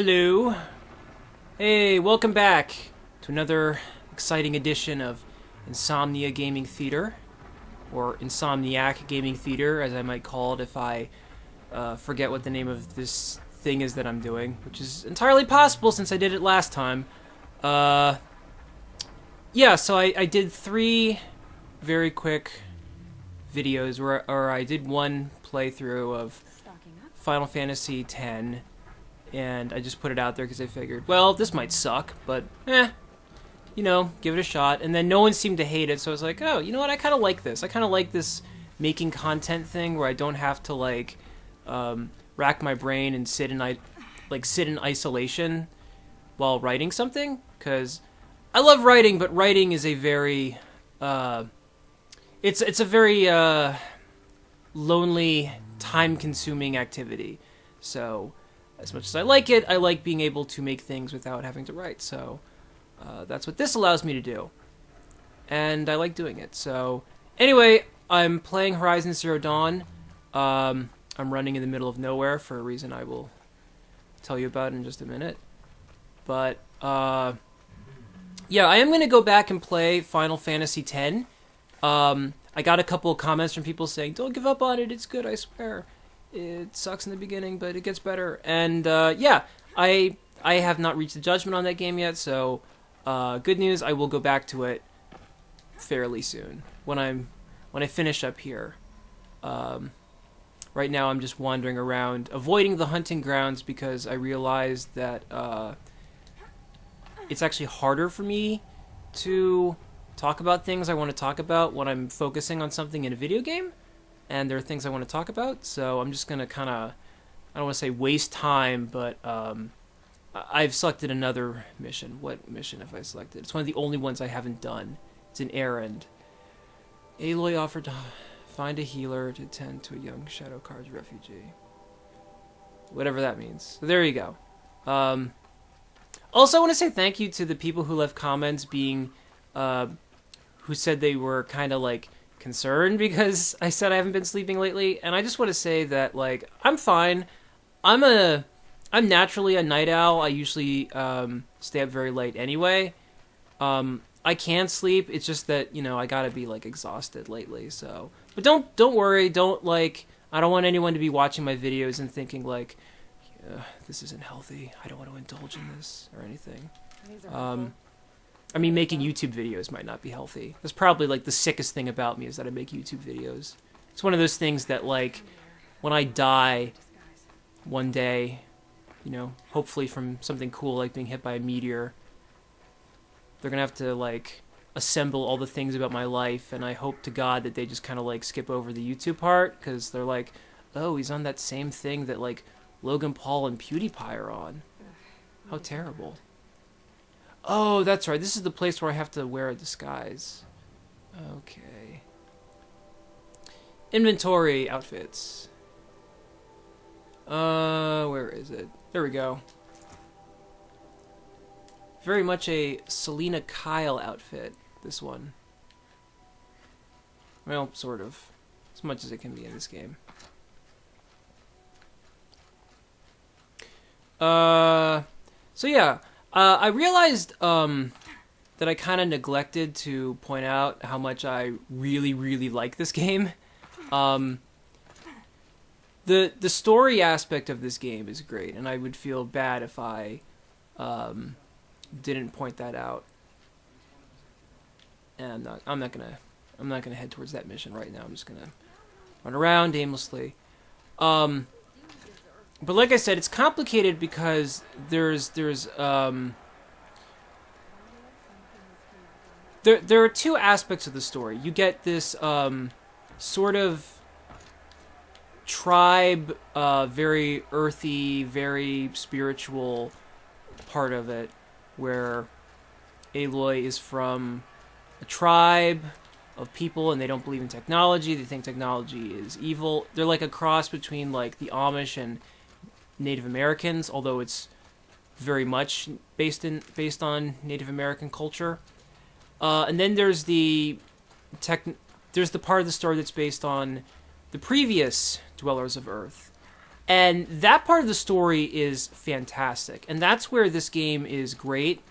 Hello. Hey, welcome back to another exciting edition of Insomnia Gaming Theater, or Insomniac Gaming Theater, as I might call it if I forget what the name of this thing is that I'm doing, which is entirely possible since I did it last time. Yeah, so I did 3 very quick videos, or I did one playthrough of Final Fantasy X, and I just put it out there because I figured, well, this might suck, but you know, give it a shot. And then no one seemed to hate it, so I was like, oh, you know what, I kind of like this. I kind of like this making content thing where I don't have to, like, rack my brain and sit in isolation while writing something, because I love writing, but writing is a very, it's a very, lonely, time-consuming activity. So as much as I like it, I like being able to make things without having to write. So that's what this allows me to do. And I like doing it. So anyway, I'm playing Horizon Zero Dawn. I'm running in the middle of nowhere for a reason I will tell you about in just a minute. But yeah, I am going to go back and play Final Fantasy X. I got a couple of comments from people saying, don't give up on it, it's good, I swear. It sucks in the beginning, but it gets better. And yeah, I have not reached a judgment on that game yet, so good news, I will go back to it fairly soon when I finish up here. Right now I'm just wandering around, avoiding the hunting grounds because I realized that it's actually harder for me to talk about things I want to talk about when I'm focusing on something in a video game. And there are things I want to talk about, so I'm just going to kind of, I don't want to say waste time, but I've selected another mission. What mission have I selected? It's one of the only ones I haven't done. It's an errand. Aloy offered to find a healer to tend to a young Shadow Cards refugee. Whatever that means. So there you go. Also, I want to say thank you to the people who left comments being, who said they were kind of like, concerned because I said I haven't been sleeping lately, and I just want to say that, like, I'm fine. I'm naturally a night owl. I usually stay up very late anyway. I can sleep. It's just that, you know, I gotta be like exhausted lately. So, but don't worry. Don't like. I don't want anyone to be watching my videos and thinking like, this isn't healthy. I don't want to indulge in this or anything. I mean, making YouTube videos might not be healthy. That's probably, like, the sickest thing about me is that I make YouTube videos. It's one of those things that, like, when I die one day, you know, hopefully from something cool like being hit by a meteor, they're gonna have to, like, assemble all the things about my life, and I hope to God that they just kind of, like, skip over the YouTube part, because they're like, oh, he's on that same thing that, like, Logan Paul and PewDiePie are on. How terrible. Oh, that's right. This is the place where I have to wear a disguise. Okay. Inventory outfits. Where is it? There we go. Very much a Selena Kyle outfit, this one. Well, sort of. As much as it can be in this game. So yeah. I realized that I kind of neglected to point out how much I really, really like this game. The story aspect of this game is great, and I would feel bad if I didn't point that out. And I'm not gonna head towards that mission right now. I'm just gonna run around aimlessly. But like I said, it's complicated because there's there are 2 aspects of the story. You get this sort of tribe, very earthy, very spiritual part of it, where Aloy is from a tribe of people and they don't believe in technology. They think technology is evil. They're like a cross between like the Amish and Native Americans, although it's very much based on Native American culture. And then there's the part of the story that's based on the previous dwellers of Earth, And that part of the story is fantastic. And that's where this game is great,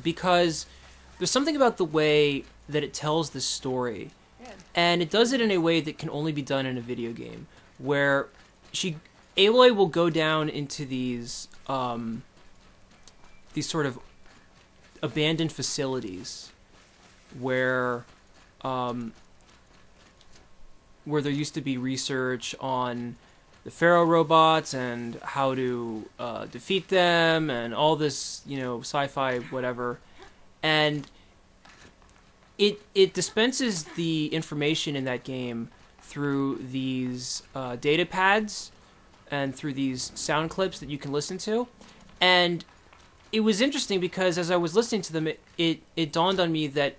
because there's something about the way that it tells this story. And it does it in a way that can only be done in a video game, where Aloy will go down into these sort of abandoned facilities where there used to be research on the Pharaoh robots and how to defeat them and all this, sci-fi whatever. And it dispenses the information in that game through these data pads and through these sound clips that you can listen to. And it was interesting because as I was listening to them, it dawned on me that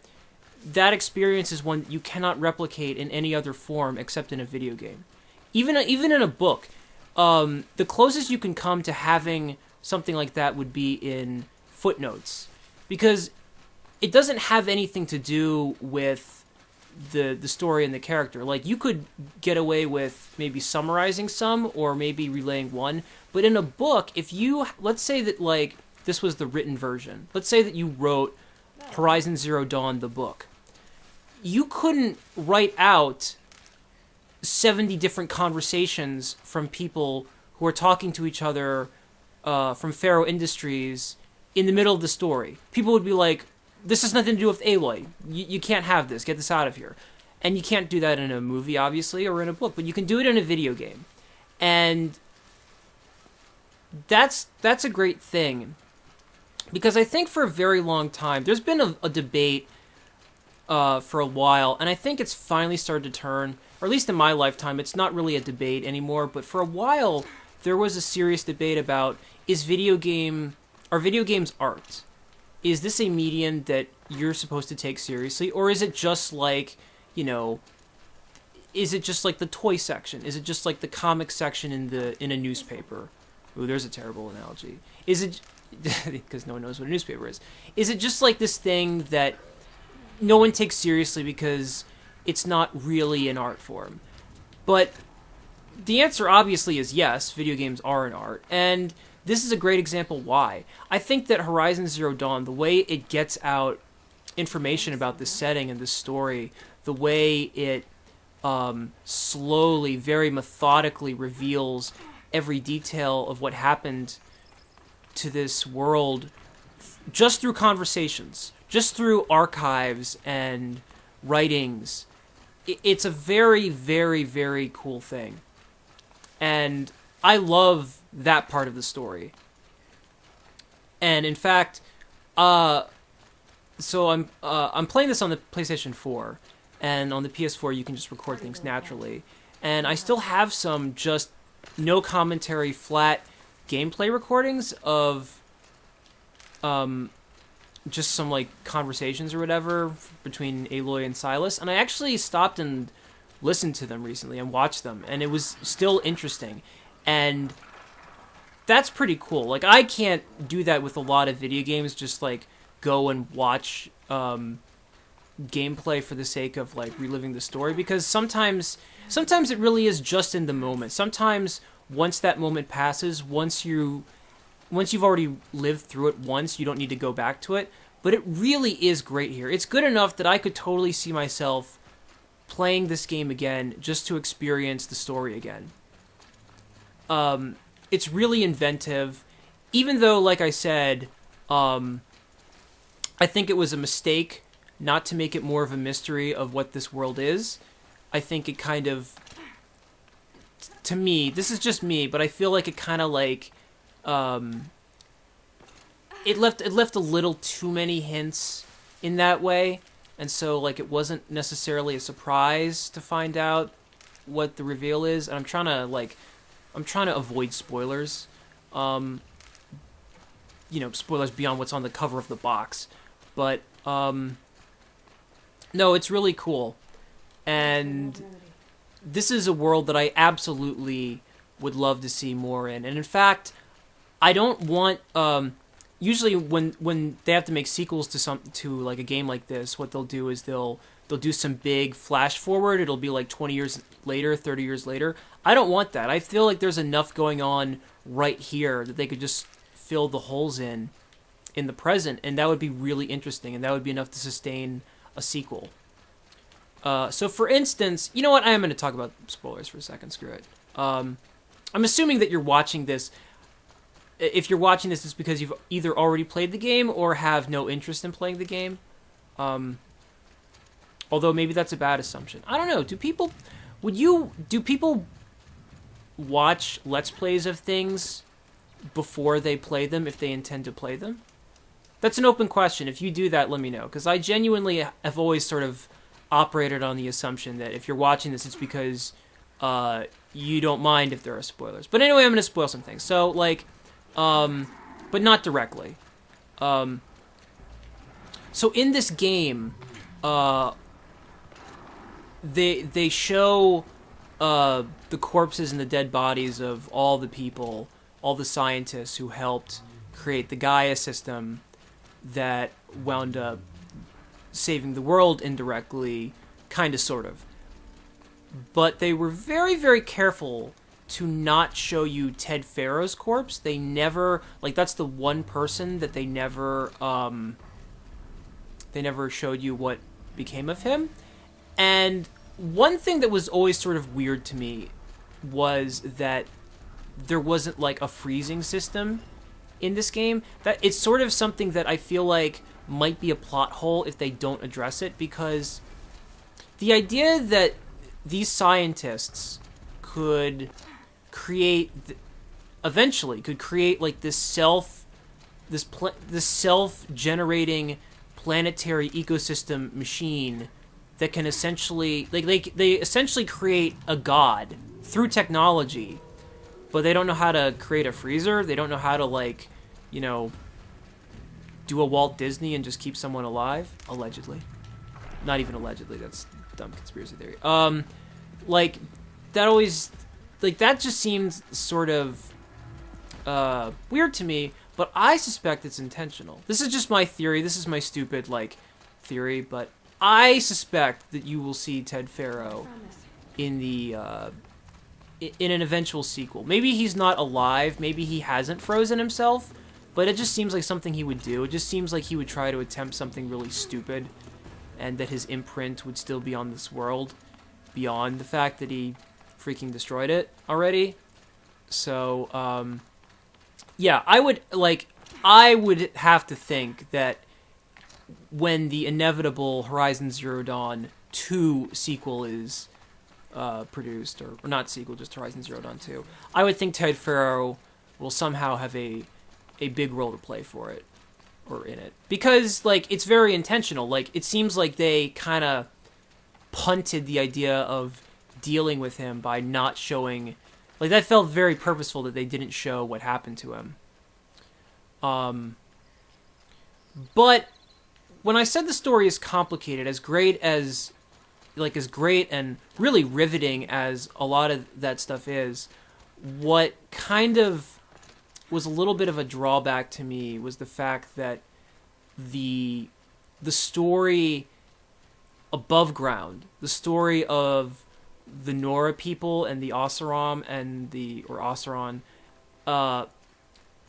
experience is one that you cannot replicate in any other form except in a video game. Even in a book, the closest you can come to having something like that would be in footnotes, because it doesn't have anything to do with the story and the character. Like, you could get away with maybe summarizing some or maybe relaying one, but in a book, let's say that, like, this was the written version. Let's say that you wrote Horizon Zero Dawn, the book. You couldn't write out 70 different conversations from people who are talking to each other from Pharaoh Industries in the middle of the story. People would be like, this has nothing to do with Aloy. You can't have this. Get this out of here. And you can't do that in a movie, obviously, or in a book, but you can do it in a video game. And that's a great thing. Because I think for a very long time, there's been a debate for a while, and I think it's finally started to turn, or at least in my lifetime, it's not really a debate anymore, but for a while, there was a serious debate about, are video games art? Is this a medium that you're supposed to take seriously, or is it just like, is it just like the toy section? Is it just like the comic section in a newspaper? Ooh, there's a terrible analogy. Is it, because no one knows what a newspaper is. Is it just like this thing that no one takes seriously because it's not really an art form? But the answer obviously is yes, video games are an art, and this is a great example why. I think that Horizon Zero Dawn, the way it gets out information about this setting and this story, the way it slowly, very methodically reveals every detail of what happened to this world just through conversations, just through archives and writings. It's a very, very, very cool thing. And I love that part of the story. And in fact, so I'm playing this on the PlayStation 4, and on the PS4 you can just record things naturally. And I still have some just no commentary, flat gameplay recordings of just some like conversations or whatever between Aloy and Silas, and I actually stopped and listened to them recently and watched them, and it was still interesting. And that's pretty cool. Like, I can't do that with a lot of video games, just like go and watch gameplay for the sake of like reliving the story, because sometimes it really is just in the moment. Sometimes once that moment passes, once you've already lived through it once, you don't need to go back to it. But it really is great here. It's good enough that I could totally see myself playing this game again just to experience the story again. It's really inventive, even though, like I said, I think it was a mistake not to make it more of a mystery of what this world is. I think it kind of, to me, this is just me, but I feel like it kind of like, it left a little too many hints in that way, and so like it wasn't necessarily a surprise to find out what the reveal is. And I'm trying to avoid spoilers, spoilers beyond what's on the cover of the box, but no, it's really cool, and this is a world that I absolutely would love to see more in. And in fact, I don't want usually when they have to make sequels to like a game like this, what they'll do is they'll they'll do some big flash forward. It'll be like 20 years later, 30 years later. I don't want that. I feel like there's enough going on right here that they could just fill the holes in the present, and that would be really interesting, and that would be enough to sustain a sequel. So for instance, you know what? I am going to talk about spoilers for a second. Screw it. I'm assuming that you're watching this. If you're watching this, it's because you've either already played the game or have no interest in playing the game. Although maybe that's a bad assumption. I don't know. Do people watch Let's Plays of things before they play them if they intend to play them? That's an open question. If you do that, let me know. Because I genuinely have always sort of operated on the assumption that if you're watching this, it's because you don't mind if there are spoilers. But anyway, I'm going to spoil some things. So, like, but not directly. So in this game, they show the corpses and the dead bodies of all the people, all the scientists who helped create the Gaia system that wound up saving the world indirectly, kind of, sort of. But they were very, very careful to not show you Ted Farrow's corpse. They never, like, that's the one person that they never showed you what became of him. And one thing that was always sort of weird to me was that there wasn't, like, a freezing system in this game. That it's sort of something that I feel like might be a plot hole if they don't address it, because the idea that these scientists could create, eventually could create, like, this self-generating planetary ecosystem machine that can essentially, like, they essentially create a god through technology, but they don't know how to create a freezer. They don't know how to, like, you know, do a Walt Disney and just keep someone alive, allegedly. Not even allegedly. That's dumb conspiracy theory. Like, that always, like, that just seems sort of weird to me, but I suspect it's intentional. This is just my theory. This is my stupid, like, theory, but I suspect that you will see Ted Farrow in the in an eventual sequel. Maybe he's not alive. Maybe he hasn't frozen himself, but it just seems like something he would do. It just seems like he would try to attempt something really stupid, and that his imprint would still be on this world, beyond the fact that he freaking destroyed it already. So, yeah, I would have to think that when the inevitable Horizon Zero Dawn 2 sequel is produced, or not sequel, just Horizon Zero Dawn 2, I would think Ted Farrow will somehow have a big role to play for it, or in it. Because, like, it's very intentional. Like, it seems like they kind of punted the idea of dealing with him by not showing, like, that felt very purposeful that they didn't show what happened to him. But when I said the story is complicated, as great and really riveting as a lot of that stuff is, what kind of was a little bit of a drawback to me was the fact that the story above ground, the story of the Nora people and the Oseram and Oseron,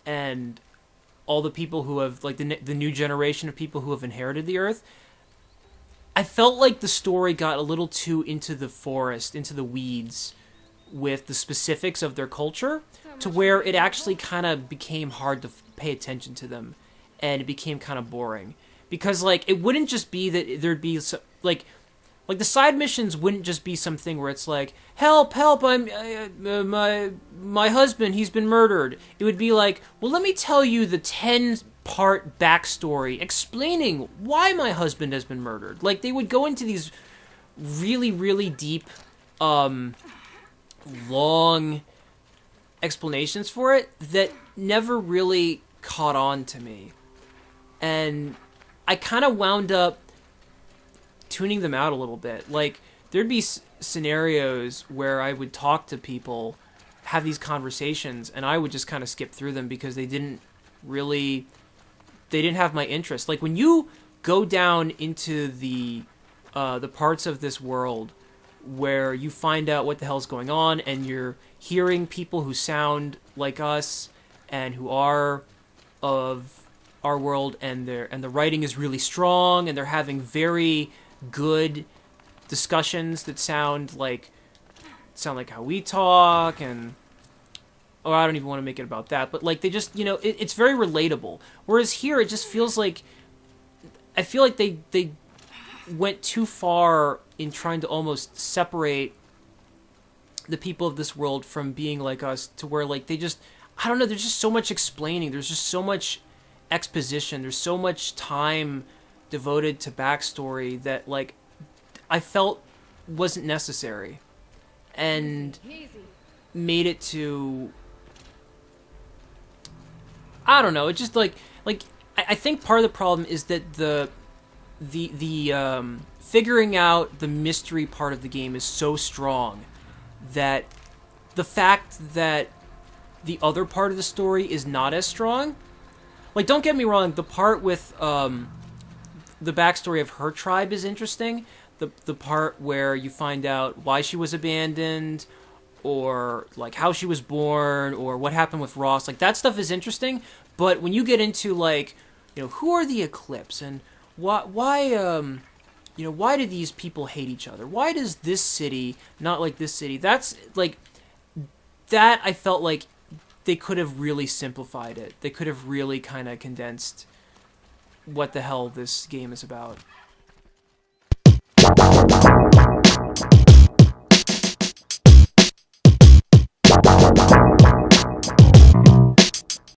and all the people who have, like, the new generation of people who have inherited the Earth, I felt like the story got a little too into the forest, into the weeds, with the specifics of their culture, to where it actually kind of became hard to pay attention to them, and it became kind of boring. Because, like, it wouldn't just be that there'd be, like the side missions wouldn't just be something where it's like, help, I'm, my husband, he's been murdered. It would be like, well, let me tell you the 10-part backstory explaining why my husband has been murdered. Like, they would go into these really, really deep, long explanations for it that never really caught on to me. And I kind of wound up tuning them out a little bit. Like, there'd be scenarios where I would talk to people, have these conversations, and I would just kind of skip through them because they didn't have my interest. Like, when you go down into the the parts of this world where you find out what the hell's going on, and you're hearing people who sound like us and who are of our world, and the writing is really strong, and they're having very good discussions that sound like how we talk, and I don't even want to make it about that, but like they just, it's very relatable. Whereas here, it just feels like I feel like they went too far in trying to almost separate the people of this world from being like us, to where like they just, I don't know, there's just so much explaining, there's just so much exposition, there's so much time devoted to backstory that like I felt wasn't necessary, and made it to, I don't know, it just like I think part of the problem is that the figuring out the mystery part of the game is so strong that the fact that the other part of the story is not as strong. Like, don't get me wrong, the part with the backstory of her tribe is interesting. The part where you find out why she was abandoned, or like how she was born, or what happened with Ross, like that stuff is interesting. But when you get into like, who are the Eclipse, and why do these people hate each other? Why does this city not like this city? That's like, that I felt like they could have really simplified it. They could have really kind of condensed what the hell this game is about.